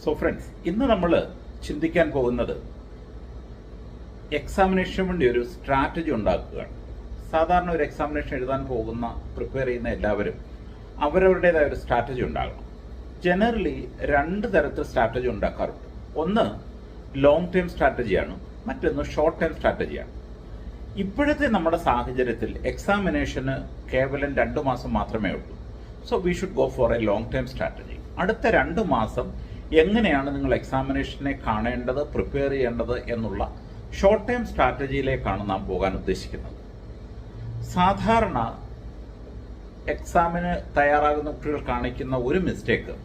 So friends, ഇന്ന് നമ്മൾ ചിന്തിക്കാൻ പോകുന്നത് എക്സാമിനേഷന് വേണ്ടി ഒരു സ്ട്രാറ്റജി ഉണ്ടാക്കുകയാണ്. സാധാരണ ഒരു എക്സാമിനേഷൻ എഴുതാൻ പോകുന്ന പ്രിപ്പയർ ചെയ്യുന്ന എല്ലാവരും അവരവരുടേതായ ഒരു സ്ട്രാറ്റജി ഉണ്ടാകണം. ജനറലി രണ്ട് തരത്തിൽ സ്ട്രാറ്റജി ഉണ്ടാക്കാറുണ്ട്. ഒന്ന് ലോങ് ടേം സ്ട്രാറ്റജിയാണ്, മറ്റൊന്ന് ഷോർട്ട് ടേം സ്ട്രാറ്റജിയാണ്. ഇപ്പോഴത്തെ നമ്മുടെ സാഹചര്യത്തിൽ എക്സാമിനേഷന് കേവലം 2 മാസം മാത്രമേ ഉള്ളൂ. So we should go for A long term strategy. അടുത്ത 2 മാസം എങ്ങനെയാണ് നിങ്ങൾ എക്സാമിനേഷനെ കാണേണ്ടത്, പ്രിപ്പയർ ചെയ്യേണ്ടത് എന്നുള്ള ഷോർട്ട് ടേം സ്ട്രാറ്റജിയിലേക്കാണ് നാം പോകാൻ ഉദ്ദേശിക്കുന്നത്. സാധാരണ എക്സാമിന് തയ്യാറാകുന്ന കുട്ടികൾ കാണിക്കുന്ന ഒരു മിസ്റ്റേക്ക്,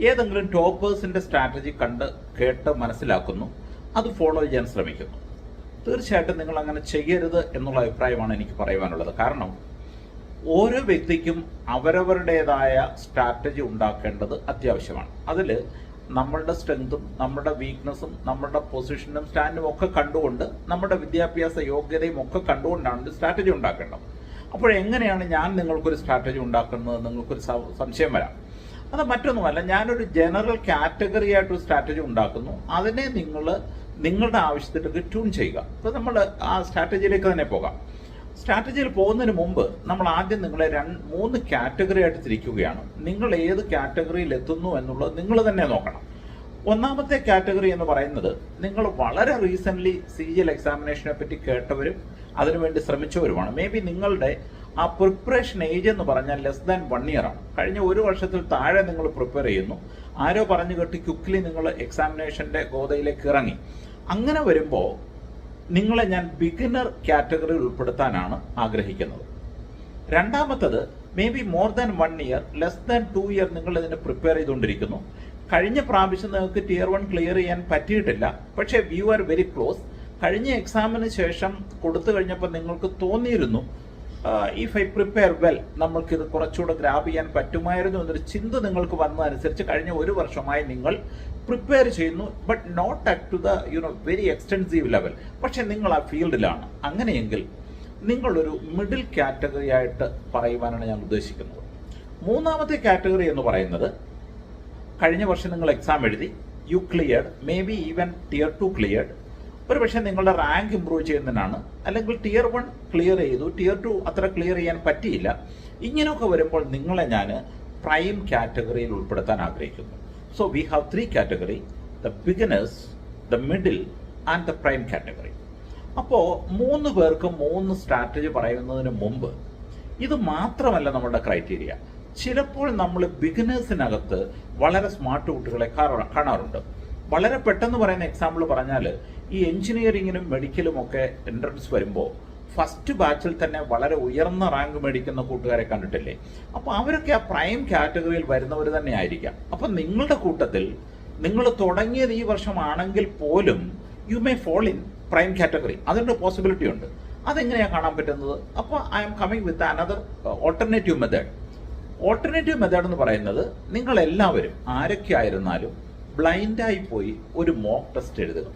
ഏതെങ്കിലും ടോപ്പേഴ്സിന്റെ സ്ട്രാറ്റജി കണ്ട് കേട്ട് മനസ്സിലാക്കുന്നു, അത് ഫോളോ ചെയ്യാൻ ശ്രമിക്കുന്നു. തീർച്ചയായിട്ടും നിങ്ങൾ അങ്ങനെ ചെയ്യരുത് എന്നുള്ള അഭിപ്രായമാണ് എനിക്ക് പറയുവാനുള്ളത്. കാരണം ഓരോ വ്യക്തിക്കും അവരവരുടേതായ സ്ട്രാറ്റജി ഉണ്ടാക്കേണ്ടത് അത്യാവശ്യമാണ്. അതിൽ നമ്മളുടെ സ്ട്രെങ്തും നമ്മുടെ വീക്ക്നെസ്സും നമ്മുടെ പൊസിഷനും സ്റ്റാൻഡും ഒക്കെ കണ്ടുകൊണ്ട്, നമ്മുടെ വിദ്യാഭ്യാസ യോഗ്യതയും ഒക്കെ കണ്ടുകൊണ്ടാണ് സ്ട്രാറ്റജി ഉണ്ടാക്കേണ്ടത്. അപ്പോഴെങ്ങനെയാണ് ഞാൻ നിങ്ങൾക്കൊരു സ്ട്രാറ്റജി ഉണ്ടാക്കുന്നത്, നിങ്ങൾക്കൊരു സംശയം വരാം. അത് മറ്റൊന്നുമല്ല, ഞാനൊരു ജനറൽ കാറ്റഗറി ആയിട്ടൊരു സ്ട്രാറ്റജി ഉണ്ടാക്കുന്നു, അതിനെ നിങ്ങൾ നിങ്ങളുടെ ആവശ്യത്തിലേക്ക് ട്യൂൺ ചെയ്യുക. അപ്പോൾ നമ്മൾ ആ സ്ട്രാറ്റജിയിലേക്ക് തന്നെ പോകാം. സ്ട്രാറ്റജിയിൽ പോകുന്നതിന് മുമ്പ് നമ്മൾ ആദ്യം നിങ്ങളെ 3 കാറ്റഗറി ആയിട്ട് തിരിക്കുകയാണ്. നിങ്ങൾ ഏത് കാറ്റഗറിയിൽ എത്തുന്നു എന്നുള്ളത് നിങ്ങൾ തന്നെ നോക്കണം. ഒന്നാമത്തെ കാറ്റഗറി എന്ന് പറയുന്നത്, നിങ്ങൾ വളരെ റീസെന്റ് CGL എക്സാമിനേഷനെ പറ്റി കേട്ടവരും അതിനുവേണ്ടി ശ്രമിച്ചവരുമാണ്. മേ ബി നിങ്ങളുടെ ആ പ്രിപ്പറേഷൻ ഏജ് എന്ന് പറഞ്ഞാൽ ലെസ് ദാൻ 1 ഇയർ ആണ്. കഴിഞ്ഞ 1 വർഷത്തിൽ താഴെ നിങ്ങൾ പ്രിപ്പയർ ചെയ്യുന്നു. ആരോ പറഞ്ഞു കേട്ട് ക്വിക്ലി നിങ്ങൾ എക്സാമിനേഷന്റെ ഗോതയിലേക്ക് ഇറങ്ങി. അങ്ങനെ വരുമ്പോൾ നിങ്ങളെ ഞാൻ ബിഗിനർ കാറ്റഗറിയിൽ ഉൾപ്പെടുത്താനാണ് ആഗ്രഹിക്കുന്നത്. രണ്ടാമത്തത്, may be more than 1 year, less than 2 year നിങ്ങൾ ഇതിന് പ്രിപ്പയർ ചെയ്തുകൊണ്ടിരിക്കുന്നു. കഴിഞ്ഞ പ്രാവശ്യം നിങ്ങൾക്ക് Tier 1 ക്ലിയർ ചെയ്യാൻ പറ്റിയിട്ടില്ല, പക്ഷേ യു ആർ വെരി ക്ലോസ്. കഴിഞ്ഞ എക്സാമിന് ശേഷം കൊടുത്തു കഴിഞ്ഞപ്പോൾ നിങ്ങൾക്ക് തോന്നിയിരുന്നു, ഇഫ് ഐ പ്രിപ്പയർ വെൽ, നമ്മൾക്കിത് കുറച്ചുകൂടെ ഗ്രാബ് ചെയ്യാൻ പറ്റുമായിരുന്നു എന്നൊരു ചിന്ത നിങ്ങൾക്ക് വന്നതനുസരിച്ച് കഴിഞ്ഞ 1 വർഷമായി നിങ്ങൾ പ്രിപ്പയർ ചെയ്യുന്നു. But not at to the very extensive level. പക്ഷെ നിങ്ങൾ ആ ഫീൽഡിലാണ്. അങ്ങനെയെങ്കിൽ നിങ്ങളൊരു മിഡിൽ കാറ്റഗറി ആയിട്ട് പറയുവാനാണ് ഞാൻ ഉദ്ദേശിക്കുന്നത്. മൂന്നാമത്തെ കാറ്റഗറി എന്ന് പറയുന്നത്, കഴിഞ്ഞ വർഷം നിങ്ങൾ എക്സാം എഴുതി, you cleared, maybe even Tier 2 cleared, ഒരു പക്ഷേ നിങ്ങളുടെ റാങ്ക് ഇംപ്രൂവ് ചെയ്യുന്നതിനാണ്, അല്ലെങ്കിൽ Tier 1 ക്ലിയർ ചെയ്തു, Tier 2 അത്ര ക്ലിയർ ചെയ്യാൻ പറ്റിയില്ല. ഇങ്ങനെയൊക്കെ വരുമ്പോൾ നിങ്ങളെ ഞാൻ പ്രൈം കാറ്റഗറിയിൽ ഉൾപ്പെടുത്താൻ ആഗ്രഹിക്കുന്നു. So we have 3 category: the beginners, the middle and the prime category. അപ്പോൾ 3 പേർക്കും 3 സ്ട്രാറ്റജി പറയുന്നതിന് മുമ്പ്, ഇത് മാത്രമല്ല നമ്മുടെ ക്രൈറ്റീരിയ. ചിലപ്പോൾ നമ്മൾ ബിഗിനേഴ്സിനകത്ത് വളരെ സ്മാർട്ട് കുട്ടികളെ കാണാറുണ്ട്. വളരെ പെട്ടെന്ന് പറയുന്ന എക്സാമ്പിൾ പറഞ്ഞാൽ, ഈ എഞ്ചിനീയറിങ്ങിനും മെഡിക്കലും ഒക്കെ എൻട്രൻസ് വരുമ്പോൾ ഫസ്റ്റ് ബാച്ചിൽ തന്നെ വളരെ ഉയർന്ന റാങ്ക് മേടിക്കുന്ന കൂട്ടുകാരെ കണ്ടിട്ടില്ലേ? അപ്പോൾ അവരൊക്കെ ആ പ്രൈം കാറ്റഗറിയിൽ വരുന്നവർ തന്നെ ആയിരിക്കാം. അപ്പം നിങ്ങളുടെ കൂട്ടത്തിൽ നിങ്ങൾ തുടങ്ങിയത് ഈ വർഷമാണെങ്കിൽ പോലും you may fall in prime category. അതിൻ്റെ പോസിബിലിറ്റി ഉണ്ട്. അതെങ്ങനെയാണ് കാണാൻ പറ്റുന്നത്? അപ്പോൾ I am coming with another alternative method. Alternative method എന്ന് പറയുന്നത്, നിങ്ങൾ എല്ലാവരും ആരൊക്കെ ആയിരുന്നാലും ബ്ലൈൻഡായി പോയി ഒരു മോക്ക് ടെസ്റ്റ് എഴുതുക.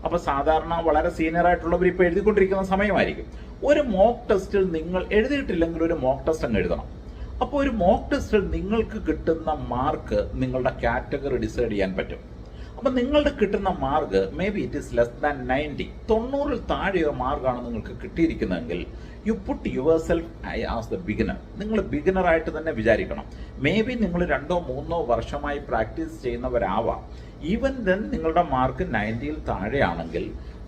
അപ്പോൾ സാധാരണ വളരെ സീനിയർ ആയിട്ടുള്ളവർ ഇപ്പോൾ എഴുതിക്കൊണ്ടിരിക്കുന്ന സമയമായിരിക്കും. ഒരു മോക്ക് ടെസ്റ്റിൽ നിങ്ങൾ എഴുതിയിട്ടില്ലെങ്കിൽ ഒരു മോക്ക് ടെസ്റ്റ് അങ്ങ് എഴുതണം. അപ്പോൾ ഒരു മോക്ക് ടെസ്റ്റിൽ നിങ്ങൾക്ക് കിട്ടുന്ന മാർക്ക് നിങ്ങളുടെ കാറ്റഗറി ഡിസൈഡ് ചെയ്യാൻ പറ്റും. അപ്പം നിങ്ങളുടെ കിട്ടുന്ന mark may be it is less than 90, 90-ൽ താഴെയോ മാർക്കാണ് നിങ്ങൾക്ക് കിട്ടിയിരിക്കുന്നതെങ്കിൽ, you put your self as the beginner. നിങ്ങൾ ബിഗിനറായിട്ട് തന്നെ വിചാരിക്കണം. മേ ബി നിങ്ങൾ 2 or 3 വർഷമായി പ്രാക്ടീസ് ചെയ്യുന്നവരാവാം. ഈവൻ ദെൻ നിങ്ങളുടെ മാർക്ക് 90-ൽ താഴെയാണെങ്കിൽ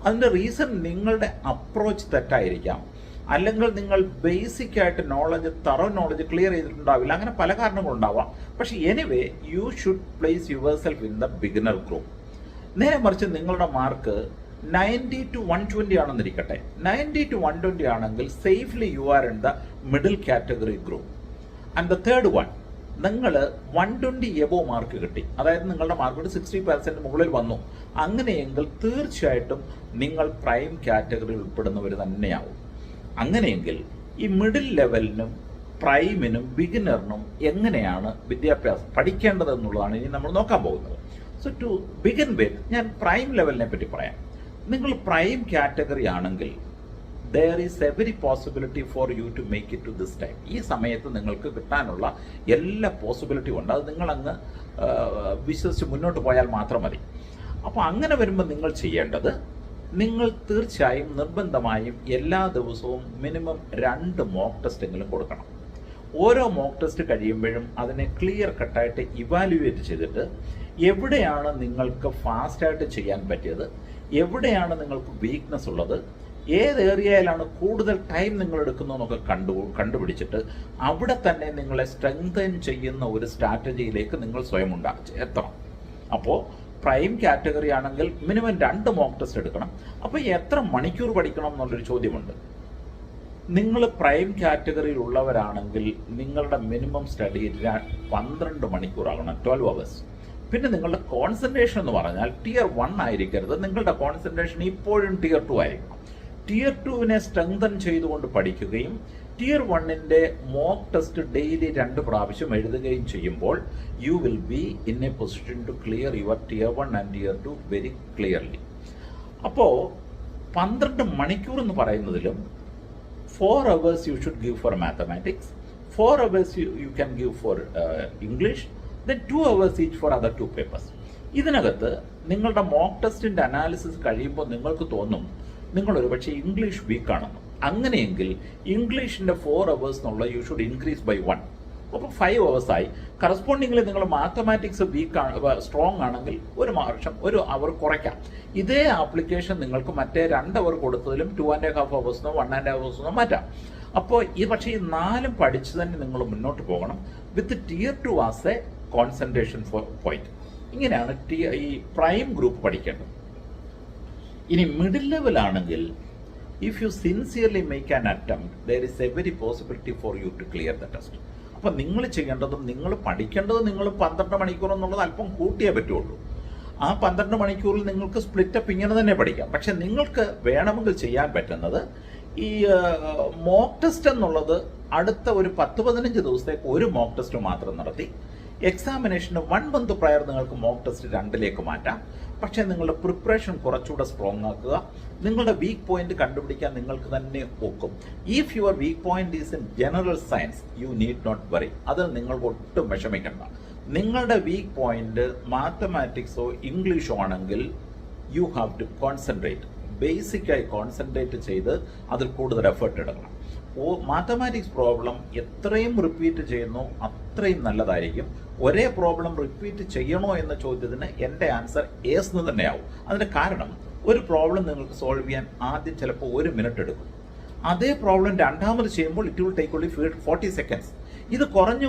അതിൻ്റെ റീസൺ നിങ്ങളുടെ അപ്രോച്ച് തെറ്റായിരിക്കാം, അല്ലെങ്കിൽ നിങ്ങൾ ബേസിക് ആയിട്ട് തറോ നോളജ് ക്ലിയർ ചെയ്തിട്ടുണ്ടാവില്ല. അങ്ങനെ പല കാരണങ്ങളുണ്ടാവാം. പക്ഷെ anyway, you should place your self in the beginner group. നേരെ മറിച്ച് നിങ്ങളുടെ മാർക്ക് 90 to 120 ആണെന്നിരിക്കട്ടെ. 90 to 120 ആണെങ്കിൽ safely you are in the middle category group. And the third one, നിങ്ങൾ 120 എബോ മാർക്ക് കിട്ടി, അതായത് നിങ്ങളുടെ മാർക്കോട് 60% മുകളിൽ വന്നു. അങ്ങനെയെങ്കിൽ തീർച്ചയായിട്ടും നിങ്ങൾ പ്രൈം കാറ്റഗറിയിൽ ഉൾപ്പെടുന്നവർ തന്നെയാവും. അങ്ങനെയെങ്കിൽ ഈ മിഡിൽ ലെവലിനും പ്രൈമിനും ബിഗിനറിനും എങ്ങനെയാണ് വിദ്യാഭ്യാസം പഠിക്കേണ്ടത് എന്നുള്ളതാണ് ഇനി നമ്മൾ നോക്കാൻ പോകുന്നത്. സോ ടു ബിഗിൻ വിത്ത്, ഞാൻ പ്രൈം ലെവലിനെ പറ്റി പറയാം. നിങ്ങൾ പ്രൈം കാറ്റഗറി ആണെങ്കിൽ there is every possibility for you to make it to this time. ഈ സമയത്ത് നിങ്ങൾക്ക് കിട്ടാനുള്ള എല്ലാ പോസിബിലിറ്റി ഉണ്ട്. അത് നിങ്ങളങ്ങ് വിശ്വസിച്ച് മുന്നോട്ട് പോയാൽ മാത്രം മതി. അപ്പോൾ അങ്ങനെ വരുമ്പോൾ നിങ്ങൾ ചെയ്യേണ്ടത്, നിങ്ങൾ തീർച്ചയായും നിർബന്ധമായും എല്ലാ ദിവസവും മിനിമം 2 മോക്ക് ടെസ്റ്റെങ്കിലും കൊടുക്കണം. ഓരോ മോക്ക് ടെസ്റ്റ് കഴിയുമ്പോഴും അതിനെ ക്ലിയർ കട്ടായിട്ട് ഇവാലുവേറ്റ് ചെയ്തിട്ട് എവിടെയാണ് നിങ്ങൾക്ക് ഫാസ്റ്റായിട്ട് ചെയ്യാൻ പറ്റിയത്, എവിടെയാണ് നിങ്ങൾക്ക് വീക്ക്നെസ് ഉള്ളത്, ഏത് ഏരിയയിലാണ് കൂടുതൽ ടൈം നിങ്ങൾ എടുക്കുന്നതെന്നൊക്കെ കണ്ടുപിടിച്ചിട്ട് അവിടെ തന്നെ നിങ്ങളെ സ്ട്രെങ്തൻ ചെയ്യുന്ന ഒരു സ്ട്രാറ്റജിയിലേക്ക് നിങ്ങൾ സ്വയം എത്തണം. അപ്പോൾ പ്രൈം കാറ്റഗറി ആണെങ്കിൽ മിനിമം 2 മോക്ക് ടെസ്റ്റ് എടുക്കണം. അപ്പോൾ എത്ര മണിക്കൂർ പഠിക്കണം എന്നുള്ളൊരു ചോദ്യമുണ്ട്. നിങ്ങൾ പ്രൈം കാറ്റഗറിയിൽ ഉള്ളവരാണെങ്കിൽ നിങ്ങളുടെ മിനിമം സ്റ്റഡി 12 മണിക്കൂറാകണം, 12 അവേഴ്സ്. പിന്നെ നിങ്ങളുടെ കോൺസെൻട്രേഷൻ എന്ന് പറഞ്ഞാൽ Tier 1 ആയിരിക്കരുത്. നിങ്ങളുടെ കോൺസെൻട്രേഷൻ ഇപ്പോഴും Tier 2 ആയിരിക്കണം. Tier 2വിനെ സ്ട്രെങ്തൻ ചെയ്തുകൊണ്ട് പഠിക്കുകയും Tier 1ന്റെ മോക്ക് ടെസ്റ്റ് ഡെയിലി 2 പ്രാവശ്യം എഴുതുകയും ചെയ്യുമ്പോൾ you will be in a position to clear your Tier 1 and Tier 2 very clearly. അപ്പോൾ 12 മണിക്കൂർ എന്ന് പറയുന്നതിലും 4 hours you should give for mathematics, 4 hours you can give for English, then 2 hours each for other 2 papers. ഇതിനകത്ത് നിങ്ങളുടെ mock ടെസ്റ്റിൻ്റെ analysis കഴിയുമ്പോൾ നിങ്ങൾക്ക് തോന്നും നിങ്ങൾ ഒരുപക്ഷെ ഇംഗ്ലീഷ് വീക്കാണെന്ന്. അങ്ങനെയെങ്കിൽ ഇംഗ്ലീഷിൻ്റെ 4 hours എന്നുള്ള യു ഷുഡ് ഇൻക്രീസ് ബൈ 1. അപ്പോൾ 5 hours ആയി. കറസ്പോണ്ടിങ്ങിൽ നിങ്ങൾ മാത്തമാറ്റിക്സ് സ്ട്രോങ് ആണെങ്കിൽ 1 അവർ കുറയ്ക്കാം. ഇതേ ആപ്ലിക്കേഷൻ നിങ്ങൾക്ക് മറ്റേ 2 അവർ കൊടുത്തതിലും 2.5 hours 1.5 hours മാറ്റാം. അപ്പോൾ പക്ഷേ ഈ 4 പഠിച്ച് തന്നെ നിങ്ങൾ മുന്നോട്ട് പോകണം with Tier 2 as a concentration point. ഇങ്ങനെയാണ് ഈ പ്രൈം ഗ്രൂപ്പ് പഠിക്കേണ്ടത്. ഇനി മിഡിൽ ലെവൽ ആണെങ്കിൽ if you sincerely make an attempt there is every possibility for you to clear the test. അപ്പം നിങ്ങൾ ചെയ്യേണ്ടതും നിങ്ങൾ പഠിക്കേണ്ടതും നിങ്ങൾ 12 മണിക്കൂർ എന്നുള്ളത് അല്പം കൂട്ടിയേ പറ്റുള്ളൂ. ആ 12 മണിക്കൂറിൽ നിങ്ങൾക്ക് സ്പ്ലിറ്റപ്പ് ഇങ്ങനെ തന്നെ പഠിക്കാം. പക്ഷെ നിങ്ങൾക്ക് വേണമെങ്കിൽ ചെയ്യാൻ പറ്റുന്നത് ഈ മോക്ക് ടെസ്റ്റ് എന്നുള്ളത് അടുത്ത ഒരു 10-15 ദിവസത്തേക്ക് ഒരു മോക്ക് ടെസ്റ്റ് മാത്രം നടത്തി എക്സാമിനേഷന് 1 month പ്രയർ നിങ്ങൾക്ക് മോക്ക് ടെസ്റ്റ് 2ലേക്ക് മാറ്റാം. പക്ഷേ നിങ്ങളുടെ പ്രിപ്പറേഷൻ കുറച്ചുകൂടെ സ്ട്രോങ് ആക്കുക. നിങ്ങളുടെ വീക്ക് പോയിന്റ് കണ്ടുപിടിക്കാൻ നിങ്ങൾക്ക് തന്നെ ഒക്കും. If your weak point is in general science you need not worry. അത് നിങ്ങൾ ഒട്ടും വിഷമിക്കണ്ട. നിങ്ങളുടെ വീക്ക് പോയിന്റ് മാത്തമാറ്റിക്സോ ഇംഗ്ലീഷോ ആണെങ്കിൽ യു ഹാവ് ടു കോൺസെൻട്രേറ്റ്. ബേസിക്കായി കോൺസെൻട്രേറ്റ് ചെയ്ത് അതിൽ കൂടുതൽ എഫേർട്ട് എടുക്കണം. മാത്തമാറ്റിക്സ് പ്രോബ്ലം എത്രയും റിപ്പീറ്റ് ചെയ്യുന്നു അത്രയും നല്ലതായിരിക്കും. ഒരേ പ്രോബ്ലം റിപ്പീറ്റ് ചെയ്യണോ എന്ന ചോദ്യത്തിന് എൻ്റെ ആൻസർ യെസ് എന്ന് തന്നെയാവും. അതിൻ്റെ കാരണം ഒരു പ്രോബ്ലം നിങ്ങൾക്ക് സോൾവ് ചെയ്യാൻ ആദ്യം ചിലപ്പോൾ 1 minute എടുക്കും. അതേ പ്രോബ്ലം രണ്ടാമത് ചെയ്യുമ്പോൾ it will take only 40 seconds. ഇത് കുറഞ്ഞ്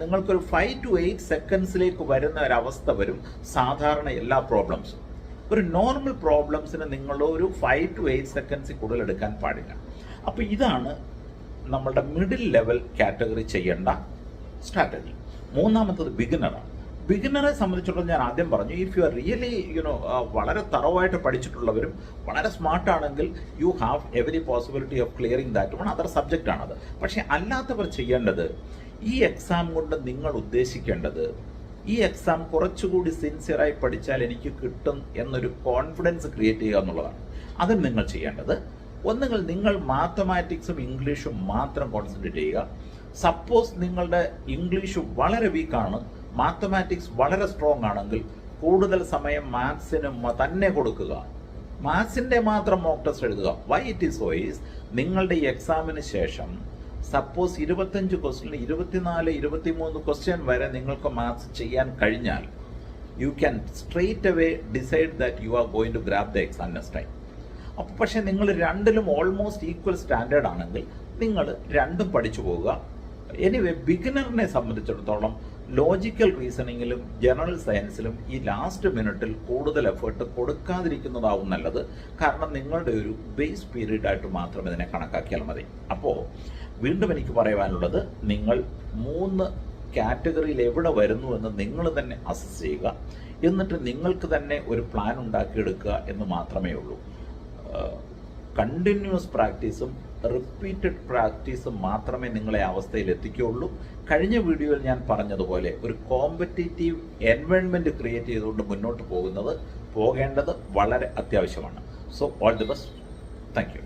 നിങ്ങൾക്കൊരു 5 to 8 secondsലേക്ക് വരുന്ന ഒരവസ്ഥ വരും സാധാരണ എല്ലാ പ്രോബ്ലംസും. ഒരു നോർമൽ പ്രോബ്ലംസിന് നിങ്ങളൊരു 5 to 8 seconds കൂടുതൽ എടുക്കാൻ പാടില്ല. അപ്പോൾ ഇതാണ് നമ്മളുടെ മിഡിൽ ലെവൽ കാറ്റഗറി ചെയ്യേണ്ട സ്ട്രാറ്റജി. മൂന്നാമത്തത് ബിഗിനറാണ്. ബിഗിനറെ സംബന്ധിച്ചിടത്തോളം ഞാൻ ആദ്യം പറഞ്ഞു, ഇഫ് യു ആർ റിയലി വളരെ തറവായിട്ട് പഠിച്ചിട്ടുള്ളവരും വളരെ സ്മാർട്ടാണെങ്കിൽ you have every possibility of clearing that one other subject ആണത്. പക്ഷേ അല്ലാത്തവർ ചെയ്യേണ്ടത് ഈ എക്സാം കൊണ്ട് നിങ്ങൾ ഉദ്ദേശിക്കേണ്ടത് ഈ എക്സാം കുറച്ചുകൂടി സിൻസിയറായി പഠിച്ചാൽ എനിക്ക് കിട്ടും എന്നൊരു കോൺഫിഡൻസ് ക്രിയേറ്റ് ചെയ്യുക എന്നുള്ളതാണ്. അതിന് നിങ്ങൾ ചെയ്യേണ്ടത് ഒന്നുകിൽ നിങ്ങൾ മാത്തമാറ്റിക്സും ഇംഗ്ലീഷും മാത്രം കോൺസെൻട്രേറ്റ് ചെയ്യുക. സപ്പോസ് നിങ്ങളുടെ ഇംഗ്ലീഷ് വളരെ വീക്കാണ്, മാത്തമാറ്റിക്സ് വളരെ സ്ട്രോങ് ആണെങ്കിൽ കൂടുതൽ സമയം മാത്സിന് തന്നെ കൊടുക്കുക. മാത്സിൻ്റെ മാത്രം മോക്ക് ടെസ്റ്റ് എഴുതുക. Why it is so is നിങ്ങളുടെ ഈ എക്സാമിന് ശേഷം സപ്പോസ് 25 ക്വസ്റ്റ്യൻ 24-23 ക്വസ്റ്റ്യൻ വരെ നിങ്ങൾക്ക് മാത്സ് ചെയ്യാൻ കഴിഞ്ഞാൽ you can straight away decide that you are going to grab the exam next time. അപ്പോൾ പക്ഷേ നിങ്ങൾ രണ്ടിലും ഓൾമോസ്റ്റ് ഈക്വൽ സ്റ്റാൻഡേർഡ് ആണെങ്കിൽ നിങ്ങൾ രണ്ടും പഠിച്ചു പോവുക. എനിവേ ബിഗിനറിനെ സംബന്ധിച്ചിടത്തോളം ലോജിക്കൽ റീസണിങ്ങിലും ജനറൽ സയൻസിലും ഈ ലാസ്റ്റ് മിനിറ്റിൽ കൂടുതൽ എഫേർട്ട് കൊടുക്കാതിരിക്കുന്നതാവും നല്ലത്. കാരണം നിങ്ങളുടെ ഒരു ബേസ് പീരീഡ് ആയിട്ട് മാത്രം ഇതിനെ കണക്കാക്കിയാൽ മതി. അപ്പോൾ വീണ്ടും എനിക്ക് പറയാനുള്ളത്, നിങ്ങൾ 3 കാറ്റഗറിയിൽ എവിടെ വരുന്നു എന്ന് നിങ്ങൾ തന്നെ അസസ് ചെയ്യുക. എന്നിട്ട് നിങ്ങൾക്ക് തന്നെ ഒരു പ്ലാൻ ഉണ്ടാക്കിയെടുക്കുക എന്ന് മാത്രമേ ഉള്ളൂ. കണ്ടിന്യൂസ് പ്രാക്ടീസും റിപ്പീറ്റഡ് പ്രാക്ടീസും മാത്രമേ നിങ്ങളെ അവസ്ഥയിൽ എത്തിക്കുകയുള്ളൂ. കഴിഞ്ഞ വീഡിയോയിൽ ഞാൻ പറഞ്ഞതുപോലെ ഒരു കോമ്പറ്റേറ്റീവ് എൻവയോൺമെൻറ്റ് ക്രിയേറ്റ് ചെയ്തുകൊണ്ട് മുന്നോട്ട് പോകേണ്ടത് വളരെ അത്യാവശ്യമാണ്. So all the best. Thank you.